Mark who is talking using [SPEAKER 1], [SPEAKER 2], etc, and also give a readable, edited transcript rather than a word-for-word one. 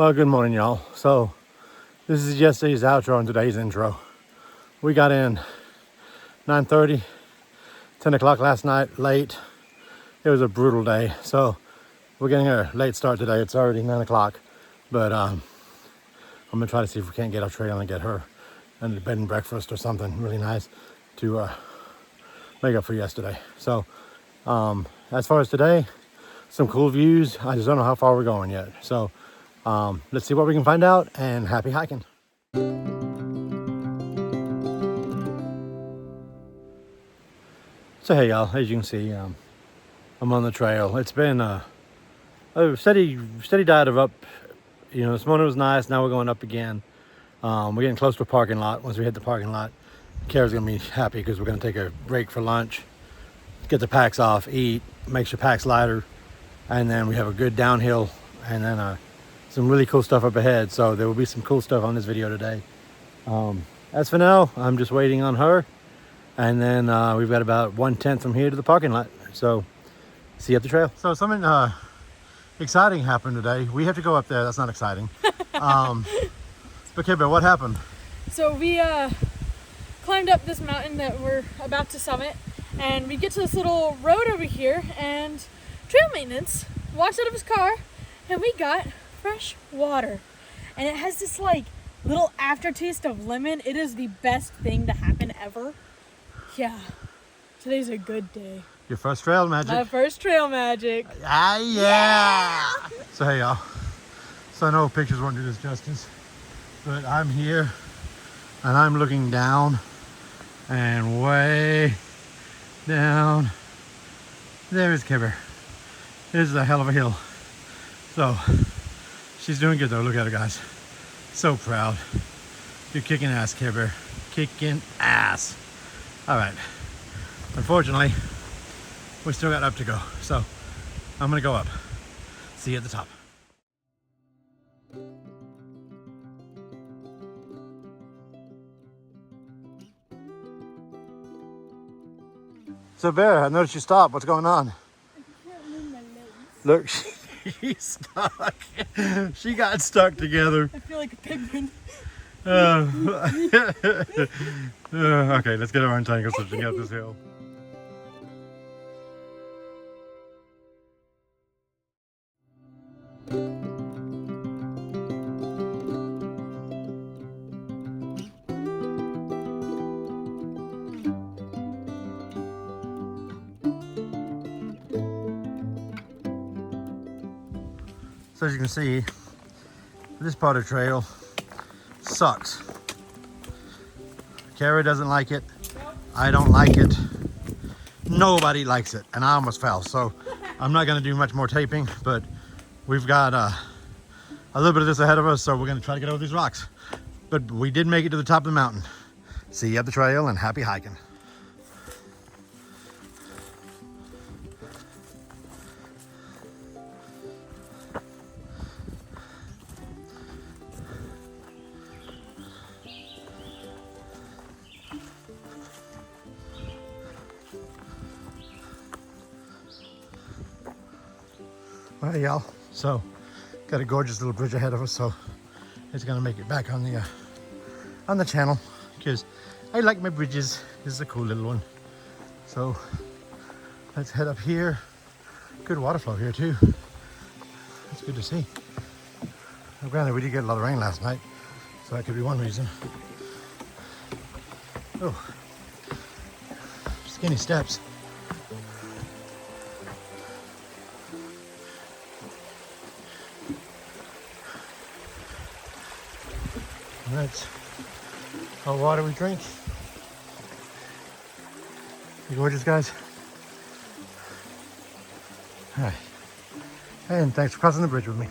[SPEAKER 1] Well, good morning, y'all. So, this is yesterday's outro and today's intro. We got in 9:30, 10 o'clock last night, late. It was a brutal day. So, we're getting a late start today. It's already 9 o'clock. But I'm going to try to see if we can't get off trail and get her a bed and breakfast or something really nice to make up for yesterday. So, as far as today, some cool views. I just don't know how far we're going yet. So, let's see what we can find out, and happy hiking. So hey y'all, as you can see, I'm on the trail. It's been a steady diet of up. You know, this morning was nice. Now we're going up again. We're getting close to a parking lot. Once we hit the parking lot, Kara's gonna be happy because we're gonna take a break for lunch, get the packs off, eat, makes your packs lighter, and then we have a good downhill, and then some really cool stuff up ahead. So there will be some cool stuff on this video today. As for now, I'm just waiting on her, and then we've got about 1/10 from here to the parking lot. So see you at the trail. So something exciting happened today. We have to go up there. That's not exciting. Okay, but what happened?
[SPEAKER 2] So we climbed up this mountain that we're about to summit, and we get to this little road over here, and trail maintenance walks out of his car, and we got fresh water, and it has this like little aftertaste of lemon. It is the best thing to happen ever. Yeah, today's a good day.
[SPEAKER 1] Your first trail magic.
[SPEAKER 2] My first trail magic.
[SPEAKER 1] Ah, yeah. So hey y'all, so I know pictures won't do this justice, but I'm here and I'm looking down, and way down there is Kibber. This is a hell of a hill. So she's doing good though. Look at her, guys. So proud. You're kicking ass, Kibber. Kicking ass. All right. Unfortunately, we still got up to go. So I'm gonna go up. See you at the top. So Bear, I noticed you stopped. What's going on?
[SPEAKER 2] I can't move my legs.
[SPEAKER 1] Look, she's stuck. She got stuck together.
[SPEAKER 2] I feel like a penguin.
[SPEAKER 1] Okay, let's get her untangled so she can get up this hill. So as you can see, this part of the trail sucks. Kara doesn't like it. I don't like it. Nobody likes it, and I almost fell. So I'm not gonna do much more taping, but we've got a little bit of this ahead of us, so we're gonna try to get over these rocks. But we did make it to the top of the mountain. See you at the trail, and happy hiking. All right, y'all. So, got a gorgeous little bridge ahead of us, so it's gonna make it back on the channel because I like my bridges. This is a cool little one. So, let's head up here. Good water flow here too. That's good to see. Well, granted, we did get a lot of rain last night, so that could be one reason. Oh, skinny steps. That's our water we drink. You gorgeous, guys. All right. And thanks for crossing the bridge with me.